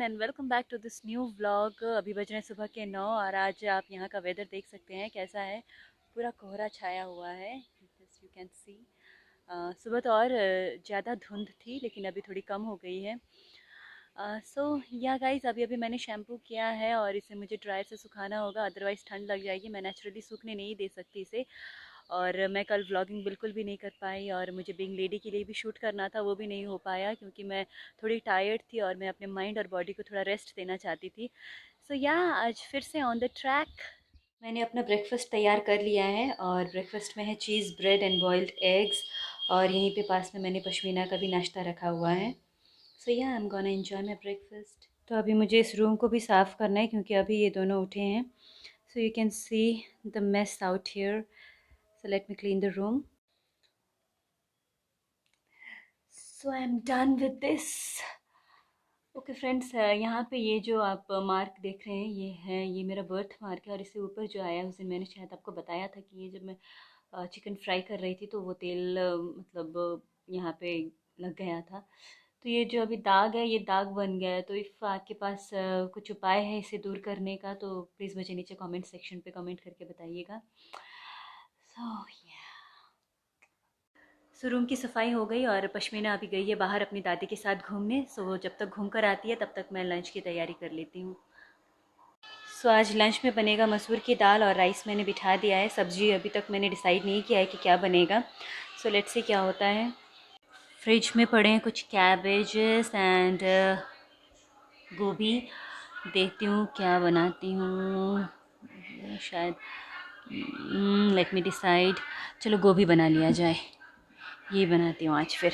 And welcome back to this new vlog. अभी बज रहे हैं सुबह के 9 और आज आप यहाँ का वेदर देख सकते हैं कैसा है। पूरा कोहरा छाया हुआ है, यू कैन सी। सुबह तो और ज़्यादा धुंध थी लेकिन अभी थोड़ी कम हो गई है। सो या गाइस, अभी अभी मैंने शैम्पू किया है और इसे मुझे ड्रायर से सुखाना होगा, अदरवाइज़ ठंड लग जाएगी। मैं नेचुरली सूखने नहीं दे सकती इसे। और मैं कल व्लॉगिंग बिल्कुल भी नहीं कर पाई और मुझे बिंग लेडी के लिए भी शूट करना था, वो भी नहीं हो पाया क्योंकि मैं थोड़ी टायर्ड थी और मैं अपने माइंड और बॉडी को थोड़ा रेस्ट देना चाहती थी। सो या आज फिर से ऑन द ट्रैक। मैंने अपना ब्रेकफास्ट तैयार कर लिया है और ब्रेकफास्ट में है चीज़, ब्रेड एंड बॉइल्ड एग्स। और यहीं पे पास में मैंने पश्मीना का भी नाश्ता रखा हुआ है। सो या I am gonna enjoy my breakfast. तो अभी मुझे इस रूम को भी साफ़ करना है क्योंकि अभी ये दोनों उठे हैं। सो you can see the mess out here. So let me clean the room. So I am done with this. Okay friends, यहाँ पे ये जो आप मार्क देख रहे हैं ये मेरा बर्थ मार्क है। और इससे ऊपर जो आया है उस दिन मैंने शायद आपको बताया था कि ये जब मैं चिकन फ्राई कर रही थी तो वो तेल मतलब यहाँ पे लग गया था। तो ये जो अभी दाग है ये दाग बन गया है। तो इफ़ आपके पास कुछ उपाय है इसे दूर करने का तो प्लीज़ मुझे नीचे कमेंट सेक्शन पे कमेंट करके बताइएगा। सो रूम की सफाई हो गई और पश्मीना अभी गई है बाहर अपनी दादी के साथ घूमने। सो वो जब तक घूम कर आती है तब तक मैं लंच की तैयारी कर लेती हूँ। सो आज लंच में बनेगा मसूर की दाल और राइस मैंने बिठा दिया है। सब्जी अभी तक मैंने डिसाइड नहीं किया है कि क्या बनेगा। सो लेट्स सी क्या होता है। फ्रिज में पड़े हैं कुछ कैबेजेस एंड गोभी। देखती हूँ क्या बनाती हूँ। शायद लेट मी डिसाइड। चलो गोभी बना लिया जाए, ये बनाती हूँ आज फिर।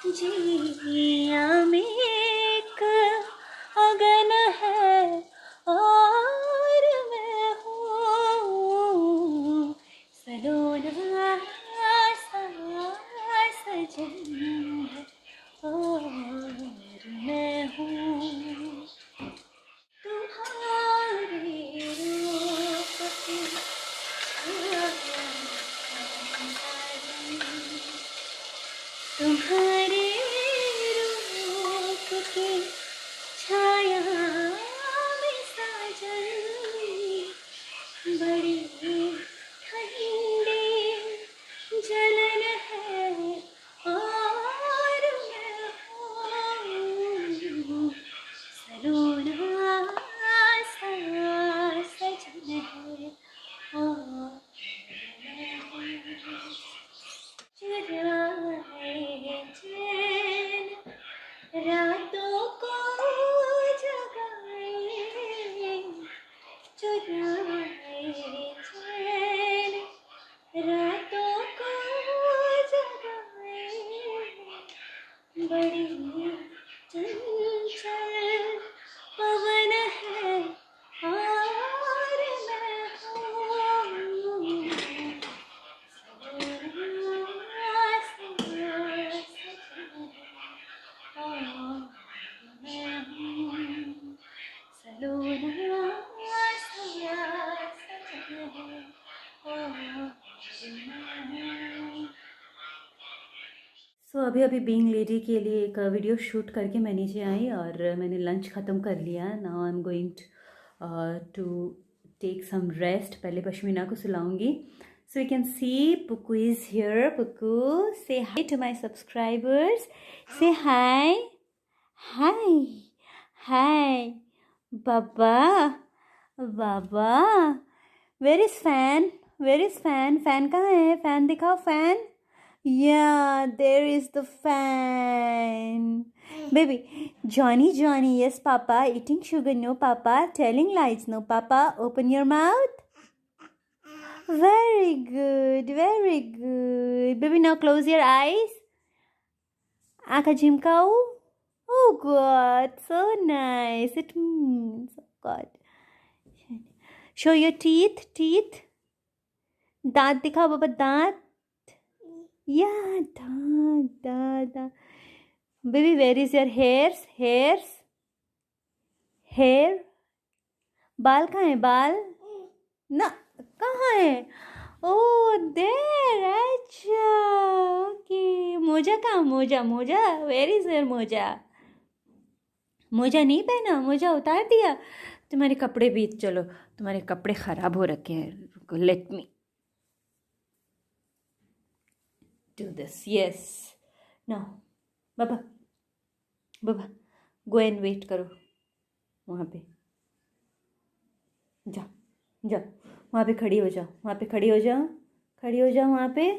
जिया में एक अगन है और मैं हूँ सलोना सा सजन है और मैं हूँ तुम्हारे रूप की तुम्हारे रूप की छाया में साजन बड़ी ठंडी जलन है और मैं हूँ सलोना सा सजन है और मैं हूँ चुराए चैन रातों को जगाए चुराए चैन रातों को जगाए बड़ी चंचल पवन है और मैं हूँ अभी अभी बीइंग लेडी के लिए एक वीडियो शूट करके मैं नीचे आई और मैंने लंच ख़त्म कर लिया। Now I am going to take some rest. पहले पश्मीना को सुलाऊंगी। So you can see Pukku is here. Pukku, say hi to my subscribers. Say hi hi hi. बाबा बाबा, where is fan? Where is fan? Fan कहाँ है? फैन दिखाओ। Fan, Yeah, there is the fan. Baby, Johnny, Johnny, yes, Papa. Eating sugar, no, Papa. Telling lies, no, Papa. Open your mouth. Very good, very good. Baby, now close your eyes. आँखा झिमकाऊ. Oh God, so nice. It means, oh God. Show your teeth, teeth. दांत दिखाओ बाबा, दांत. Yeah, दांत, दांत, दांत. Baby, where is your hairs? Hairs? Hair? बाल कहाँ है बाल? ना, कहाँ है? Oh, there. अच्छा, okay. मोजा कहाँ? मोजा, मोजा. Where is your मोजा? मोजा नहीं पहना, मोजा उतार दिया. तुम्हारे कपड़े भी, चलो तुम्हारे कपड़े खराब हो रखे हैं. Let me do this. Yes. Now, Baba, Baba, go and wait करो वहाँ पे. जा, जा, वहाँ पे खड़ी हो जाओ, वहाँ पे खड़ी हो जाओ, खड़ी हो जाओ वहाँ पे.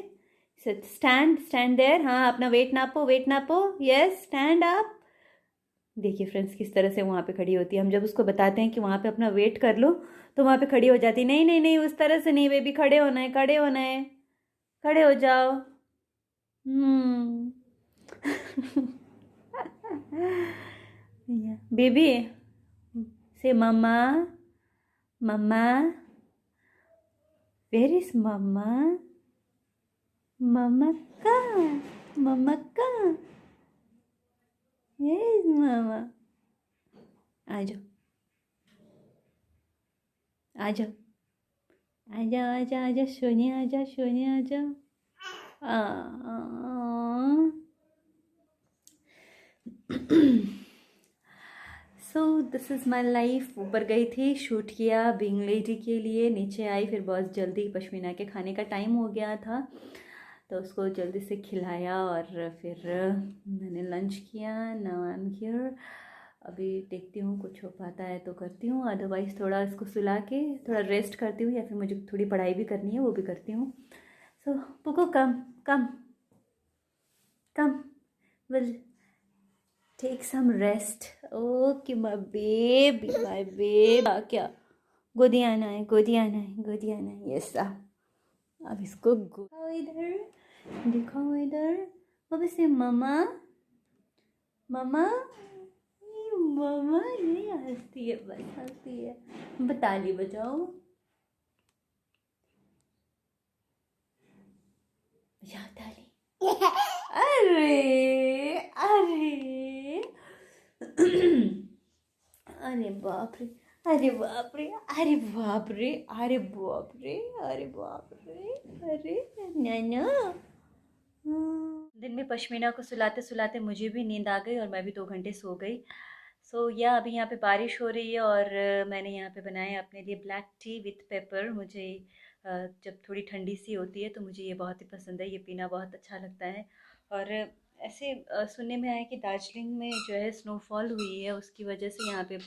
Stand, stand there. हाँ, अपना वेट नापो, वेट नापो. Yes, stand up. देखिए फ्रेंड्स किस तरह से वहाँ पे खड़ी होती है. हम जब उसको बताते हैं कि वहाँ पे अपना वेट कर लो तो वहाँ पे खड़ी हो जाती है. नहीं नहीं नहीं, उस तरह से नहीं बेबी, खड़े होना है, खड़े होना है, खड़े हो जाओ. बेबी से मम्मा, मम्मा. वेयर इज मम्मा? मम्मा कहाँ? मम्मा कहाँ? वेयर इज मम्मा? आ जाओ, आ जाओ, आ जाओ, आ जाओ, आ जाओ सोने, आ जाओ सोने, आ जाओ. So this is my life. ऊपर गई थी, शूट किया बीइंग लेडी के लिए, नीचे आई, फिर बहुत जल्दी पश्मीना के खाने का टाइम हो गया था तो उसको जल्दी से खिलाया और फिर मैंने लंच किया. Now I am here. अभी देखती हूँ कुछ हो पाता है तो करती हूँ, अदरवाइज़ थोड़ा इसको सुला के थोड़ा रेस्ट करती हूँ, या फिर मुझे थोड़ी पढ़ाई भी करनी है वो भी करती हूँ. So Puko come come come, will take some rest. Okay my baby, my baby. क्या गोदी आना है, गोदी आना है, गोदी आना है. यस. अब इसको इधर दिखाओ, इधर. अब इसे ममा, ममा, ममा. ये हंसती है, बस हंसती है. ताली बजाओ, बजाओ ताली. अरे अरे अरे बाप रे, अरे बाप रे, अरे बाप रे, अरे बाप रे, अरे बाप रे, अरे नैना. दिन में पश्मीना को सुलाते सुलाते मुझे भी नींद आ गई और मैं भी 2 घंटे सो गई. सो या अभी यहाँ पे बारिश हो रही है और मैंने यहाँ पे बनाया अपने लिए ब्लैक टी विथ पेपर. मुझे जब थोड़ी ठंडी सी होती है तो मुझे ये बहुत ही पसंद है, ये पीना बहुत अच्छा लगता है. और ऐसे सुनने में आया कि दार्जिलिंग में जो है स्नोफॉल हुई है, उसकी वजह से यहाँ पे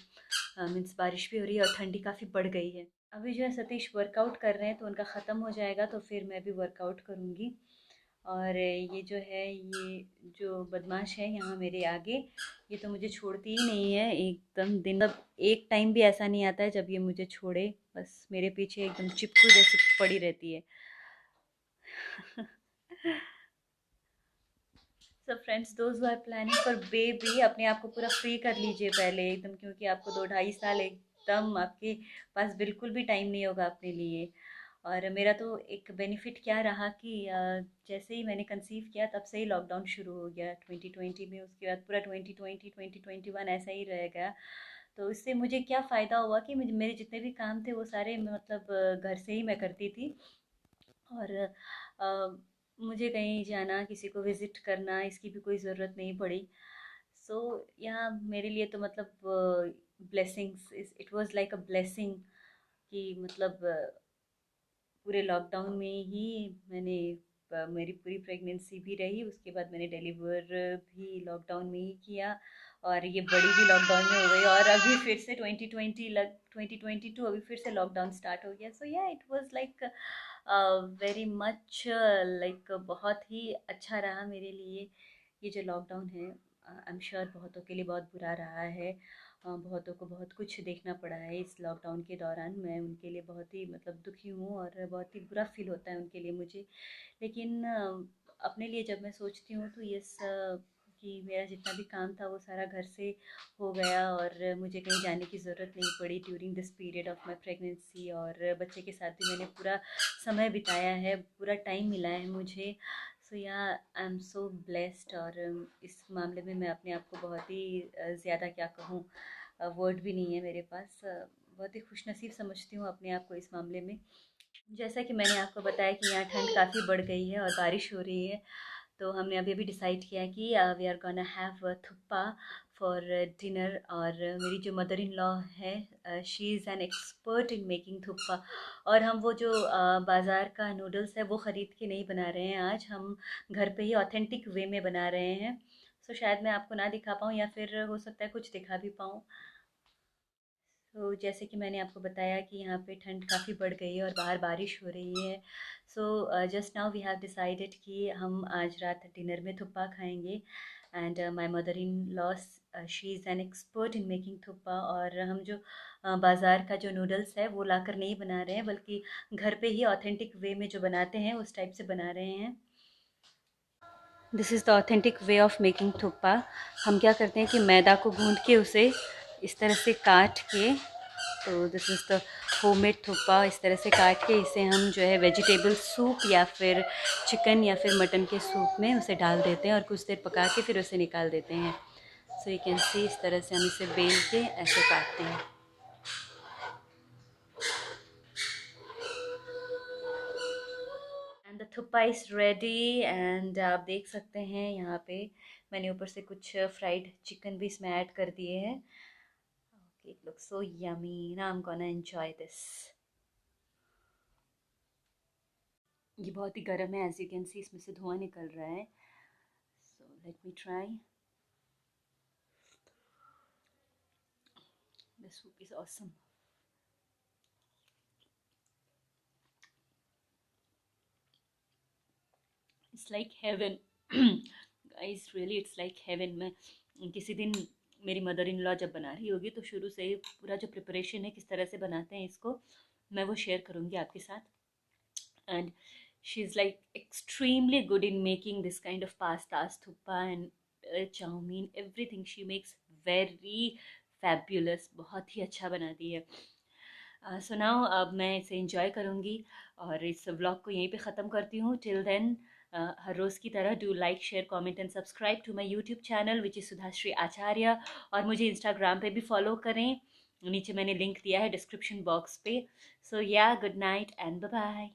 मीन्स बारिश भी हो रही है और ठंडी काफ़ी बढ़ गई है. अभी जो है सतीश वर्कआउट कर रहे हैं तो उनका ख़त्म हो जाएगा तो फिर मैं भी वर्कआउट करूँगी. और ये जो है, ये जो बदमाश है यहाँ मेरे आगे, ये तो मुझे छोड़ती ही नहीं है एकदम. दिन अब एक टाइम भी ऐसा नहीं आता है जब ये मुझे छोड़े, बस मेरे पीछे एकदम चिपकू जैसी पड़ी रहती है. So friends, those who are planning for baby, अपने आप को पूरा फ्री कर लीजिए पहले एकदम, क्योंकि आपको 2-2.5 साल एकदम आपके पास बिल्कुल भी टाइम नहीं होगा अपने लिए. और मेरा तो एक बेनिफिट क्या रहा कि जैसे ही मैंने कंसीव किया तब से ही लॉकडाउन शुरू हो गया 2020 में. उसके बाद पूरा 2020 2021 ऐसा ही रह गया. तो इससे मुझे क्या फ़ायदा हुआ कि मुझे मेरे जितने भी काम थे वो सारे मतलब घर से ही मैं करती थी. और मुझे कहीं जाना, किसी को विज़िट करना, इसकी भी कोई ज़रूरत नहीं पड़ी. सो यहाँ मेरे लिए तो मतलब blessings, it was like a blessing कि मतलब पूरे लॉकडाउन में ही मैंने मेरी पूरी प्रेगनेंसी भी रही, उसके बाद मैंने डिलीवर भी लॉकडाउन में ही किया और ये बड़ी भी लॉकडाउन में हो गई. और अभी फिर से 2022 अभी फिर से लॉकडाउन स्टार्ट हो गया. सो या it was like very much like बहुत ही अच्छा रहा मेरे लिए ये जो लॉकडाउन है। आई एम श्योर बहुतों के लिए बहुत बुरा रहा है। बहुतों को बहुत कुछ देखना पड़ा है इस लॉकडाउन के दौरान। मैं उनके लिए बहुत ही मतलब दुखी हूँ और बहुत ही बुरा फील होता है उनके लिए मुझे। लेकिन अपने लिए जब मैं सोचती हूँ तो यस कि मेरा जितना भी काम था वो सारा घर से हो गया और मुझे कहीं जाने की ज़रूरत नहीं पड़ी during this period of my pregnancy. और बच्चे के साथ भी मैंने पूरा समय बिताया है, पूरा टाइम मिला है मुझे। सो या आई एम सो ब्लेस्ड। और इस मामले में मैं अपने आप को बहुत ही ज़्यादा क्या कहूँ, वर्ड भी नहीं है मेरे पास। बहुत ही खुशनसीब समझती हूँ अपने आप को इस मामले में। जैसा कि मैंने आपको बताया कि यहाँ ठंड काफ़ी बढ़ गई है और बारिश हो रही है। तो हमने अभी अभी डिसाइड किया कि we are gonna have thukpa for dinner. और मेरी जो मदर इन लॉ है she is an expert in making thukpa. और हम वो जो बाज़ार का नूडल्स है वो ख़रीद के नहीं बना रहे हैं, आज हम घर पे ही ऑथेंटिक वे में बना रहे हैं। सो शायद मैं आपको ना दिखा पाऊँ या फिर हो सकता है कुछ दिखा भी पाऊँ। तो जैसे कि मैंने आपको बताया कि यहाँ पे ठंड काफ़ी बढ़ गई है और बाहर बारिश हो रही है। So just now we have decided कि हम आज रात डिनर में थुप्पा खाएंगे। And my mother in laws she is an expert in making thukpa. और हम जो बाज़ार का जो नूडल्स है वो लाकर नहीं बना रहे हैं, बल्कि घर पे ही ऑथेंटिक वे में जो बनाते हैं उस टाइप से बना रहे हैं। This is the authentic way of making thukpa. हम क्या करते हैं कि मैदा को गूंद के उसे इस तरह से काट के, तो this is the homemade thukpa. इस तरह से काट के इसे हम जो है वेजिटेबल सूप या फिर चिकन या फिर मटन के सूप में उसे डाल देते हैं और कुछ देर पका के फिर उसे निकाल देते हैं। सो यू कैन सी इस तरह से हम इसे बेल के ऐसे काटते हैं। And the thukpa is ready. And आप देख सकते हैं यहाँ पे मैंने ऊपर से कुछ फ्राइड चिकन भी इसमें ऐड कर दिए हैं। Okay, it looks so yummy. Now I'm gonna enjoy this. ये बहुत ही गर्म है, एज यू कैन सी इसमें से धुआं निकल रहा है। So let me try. The soup is awesome. It's like heaven guys, really it's like heaven. मैं किसी दिन मेरी मदर इन लॉ जब बना रही होगी तो शुरू से ही पूरा जो प्रिपरेशन है किस तरह से बनाते हैं इसको मैं वो शेयर करूँगी आपके साथ। And she's like extremely good in making this kind of pastas, thuppa and chow mein, everything she makes very fabulous, बहुत ही अच्छा बनाती है। सो नाउ अब मैं इसे इंजॉय करूँगी और इस व्लॉग को यहीं पे ख़त्म करती हूँ। टिल देन हर रोज़ की तरह do like share comment and subscribe to my YouTube channel which is Sudhashri Acharya. और मुझे इंस्टाग्राम पे भी फॉलो करें, नीचे मैंने लिंक दिया है डिस्क्रिप्शन बॉक्स पे। So yeah good night and bye bye.